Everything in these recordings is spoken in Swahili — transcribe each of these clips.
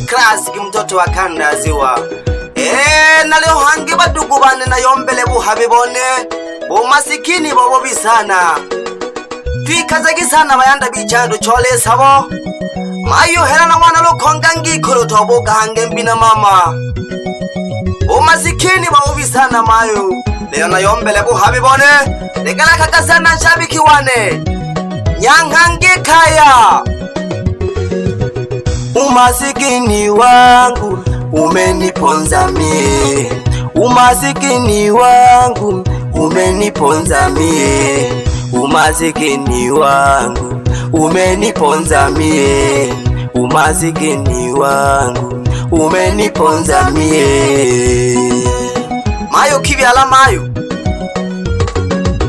classic mtoto wa kanda ziwa. Na leo hangi badugu bane na yombele buhabe bone bumasikini bobo bisana twikazagi sana bayanda bichando chole sabo mayo hera na mwana lokonga ngikolo toboga hange mbina mama bumasikini bobo bisana mayo leo na yombele buhabe bone legala kakasana shabiki wane nyangange kaya. Umasikini wangu umeniponza mie, umasikini wangu umeniponza mie, umasikini wangu umeniponza mie, umasikini wangu umeniponza mie. Mayo kibyala mayo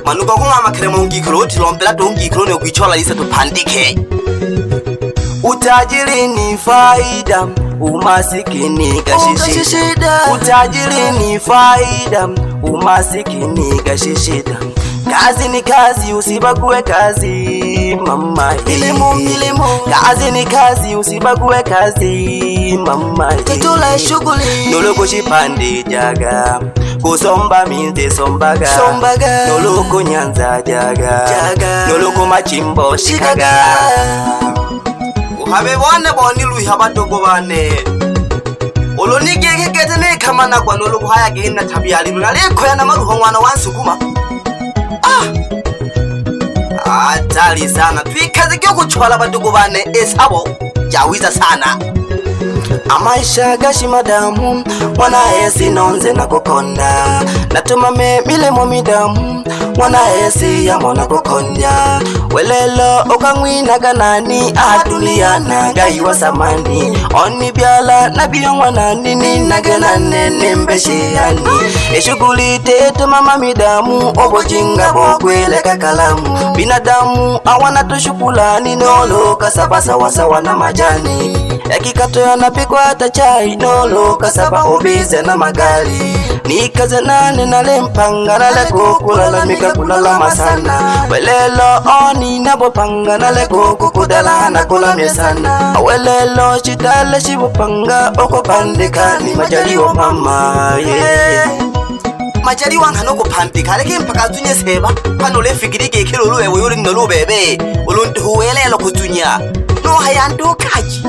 manuka kunga makremo ngikolo tilombela dongikolo ne kwichola isa tupandike. Utajiri ni faida, umasikini gashishida. Utajiri ni faida, umasikini gashishida. Kazi ni kazi, usibague kazi mama. Elimu kazi ni kazi, usibague kazi mama. Tutula shughuli noloko chipande jaga, kusomba minte sombaga, noloko nyanza jaga, noloko machimbo shikaga. Habe bone boni luha badogo bane olonige kekete ne kamana kwa nolo kuhaya gina tabiali naleko yana maruho mwana wansukuma atali sana twikaze kyo kuchwala badogo bane esabo jawiza sana. Amaisha gashi madamu mwana esi nonze na kukonda natuma me mile momidamu mwana esi ya mwana kukonda welelo okangwina ganani adulia na gaiwa samani oni biala na biyo mwana nini naganane nembeshiani eshuguli tetu mama midamu obojinga bokwele kakalamu binadamu awana tushukulani nolo kasaba sawa sawa na majani yakikato yanapikwa hata chai nolo kasaba obize na magari nikaze nane nalempanga naleko kulalamika kulalama sana welelo oni nabopanga naleko kukudala na kulamye sana welelo chitale shibopanga oko pandekani majaliwa mama majaliwa nkanoko pandika leke mpaka tunye seba pano le fikirike kilulu ewe yuri nolo bebe uluntu huwelelo kutunya no hayandu kaji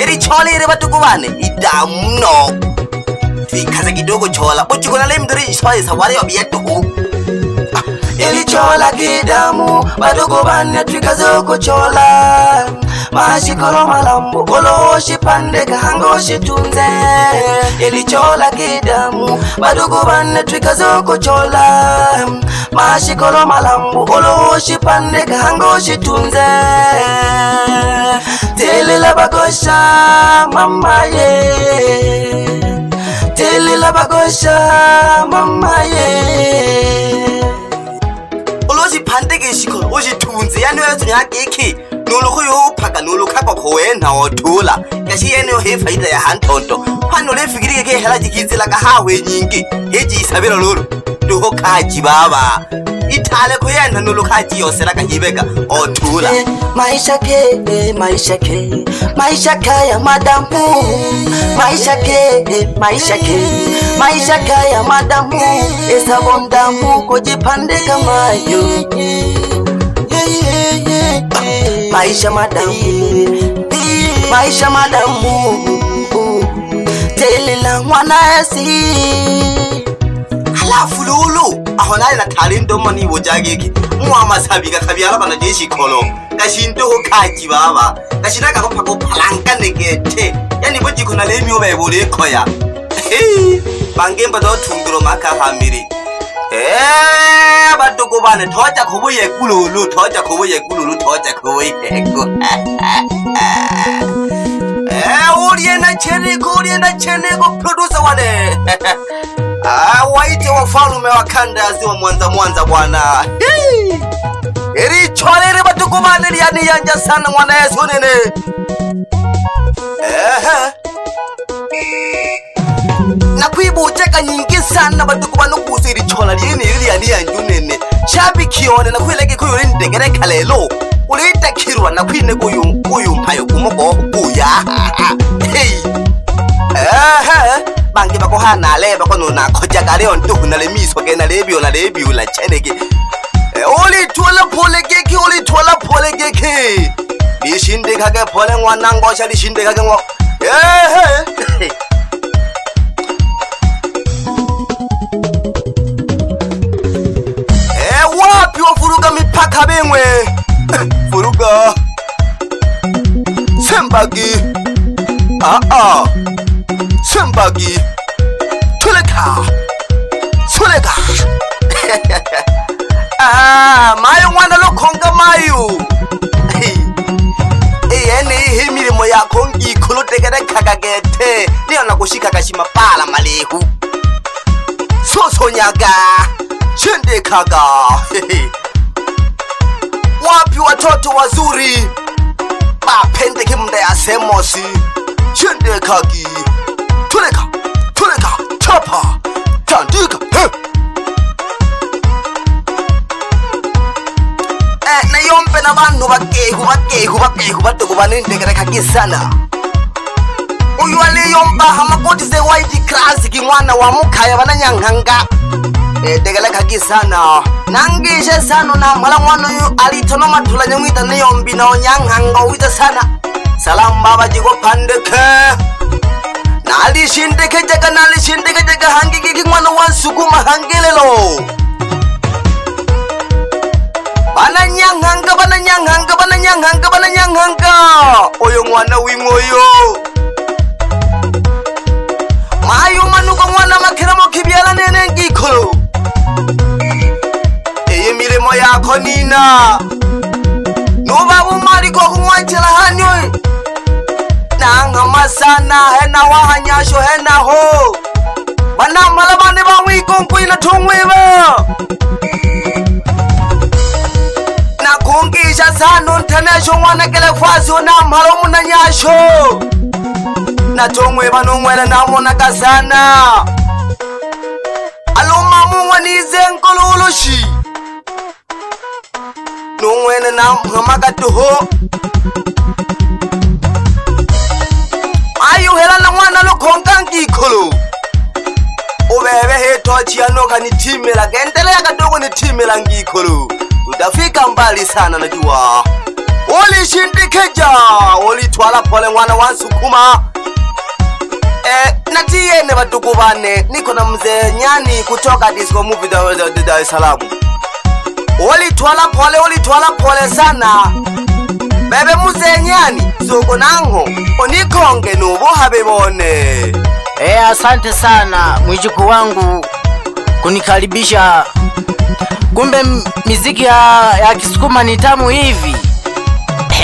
eri chole ere batuko bane idamuno twikaze kidogo chola uchikona le mdiri chole sawari obietu eri chola kidamu batuko bane twikaze kuchola mashikolo malambo olo shipande kahango shitunze eri chola kidamu batuko bane twikaze kuchola mashikolo malambo olo shipande kahango shitunze telela bagosha mama ye telela bagosha mama ye olozi pandeke shikolo ojitunze yani wezo nyakiki nolo yo phaka nolo khakwa khowena othola kashi yene yo he faida ya hantonto phano le fikirike ke hela jikizela ka hawe nyingi heji isabela lolo ndo khaji baba itale kuyena nolo khaji yosela ka hibeka othola maisha ke maisha kaya madamu maisha kaya madamu esabondamu kujipande kamayo maisha madamu telela mwana esi halafu lulu ahonale na talindo mani bojageki muama sabika kabyala bana jeshi kolo kashinto hokaji baba kashinaka ko phako phalanka negete yani boji khona le miyo bayibole khoya bangemba do thunguro maka hamiri badugo bane thoja khobuye kululu thoja khobuye uriye na chene ko producer wane waite wafalume wa kanda ziwa Mwanza bwana eri chole badugo bane yani yanja sana mwana Yesu nene na kuibuteka nyingi sana badugo bano kusiri chola lini ili yanju nene chabi kione na kuileke kuyo ndegere kalelo ulita kirwa na kwine kuyu mpayo kumogo kuya ko hana leba kono na koja galeo ndu na le miso ke na lebio la cheneke oli tola pole geke lishinde kage pole ngwana ngosha lishinde kage ngo wapi wafuruga mipaka bengwe furuga sembagi sembagi tuleka mayo mwana lokonga mayo ene hii milimo yako ngikulu kagagete niyo nakushika kashima pala malehu sosonyaga chende kaga wapi watoto wazuri bapende kimda ya semosi chende kagi tuleka chapa tandika na yombe na bantu bakehu batuko banendekera kagisana uyu ali yomba hamakoti ze white classic mwana wa mukaya bananyankanga degela kagisana nangishe sano na mala mwana uyu alitono matula nyamwita na yombi na onyankanga wita sana salam baba jigo pandeke nalishindeke jaga hangiki mwana wa sukuma hangelelo bananyanganga oyo mwana wimoyo mayo manuko mwana makiramo kibyala nene ngikolo eye milimo yako nina nubabu maliko kumwachela hanyo nanga masana hena wahanyasho hena ho banamala bane bawiko ina tongweba kungisha sano ntanesho mwana kele faso na mhalo muna nyasho na tongwe banongwela na mona kasana aloma mungwa nize nkololoshi nongwena na mhamakatuho ayu hela na mwana lokonkangi ikolo ubebe hetochi yanoka nitimela kendelea kadogo nitimela ngikolo utafika mbali sana najua ulishindikeja ulitwala pole mwana wa Sukuma natiyene batuku bane niko na mzee Nyani kutoka Disco Movie Dar es Salaam ulitwala pole sana bebe mzee Nyani soko nango onikonge nubo habebone asante sana mwijuku wangu kunikaribisha. Kumbe miziki ya Kisukuma ni tamu hivi.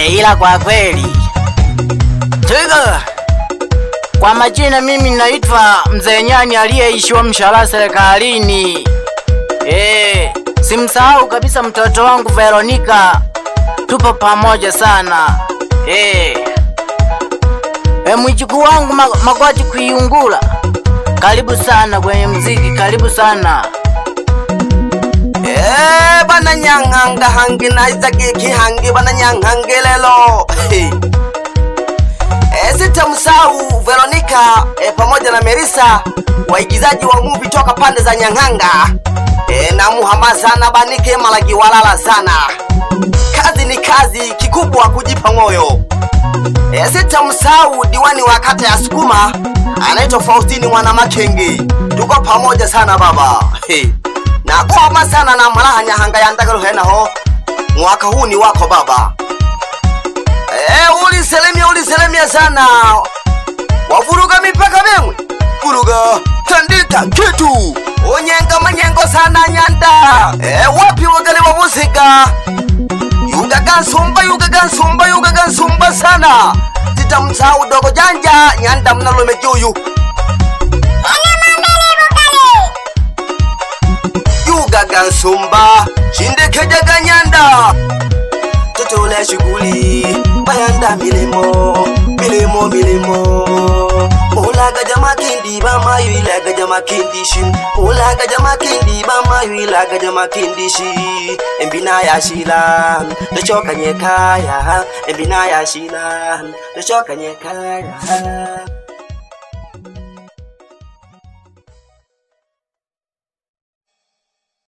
Ila kwa kweli Twiga, kwa majina mimi naitwa Mzee Nyani aliyeishiwa mshahara serikalini. Simsahau kabisa mtoto wangu Veronica, tupo pamoja sana. Mwijuku wangu Magoti Kuyungula, karibu sana kwenye muziki, karibu sana. Bananyanganga hangi na izaki hangi bananyangangelelo sitamsahau Veronica pamoja na Melissa, waigizaji wa movie toka pande za Nyang'anga na muhamasa na banike malagi walala sana. Kazi ni kazi, kikubwa kujipa moyo. Sitamsahau diwani wa kata ya Sukuma anaitwa Faustini Mwana Makenge, tuko pamoja sana baba. Na kwa sana na malaha Nyahanga ya ndagalo hena ho mwaka huu ni wako baba. Uliselemia sana wafuruga mipaka bemwe furuga tandika kitu manyengo sana nyanda wapi wagale wa muzika yugaga nsumba sana sitamsahau dogo janja nyanda mnalome juyu yugaga nsumba shindekejaga nyanda totole shughuli bayanda milimo ulaga jama kindi bama yuilaga jama kindishi ulaga jama kindi bama yuilaga jama kindishi embina ya shila ndochoka nyekaya embina ya shila ndochoka nyekaya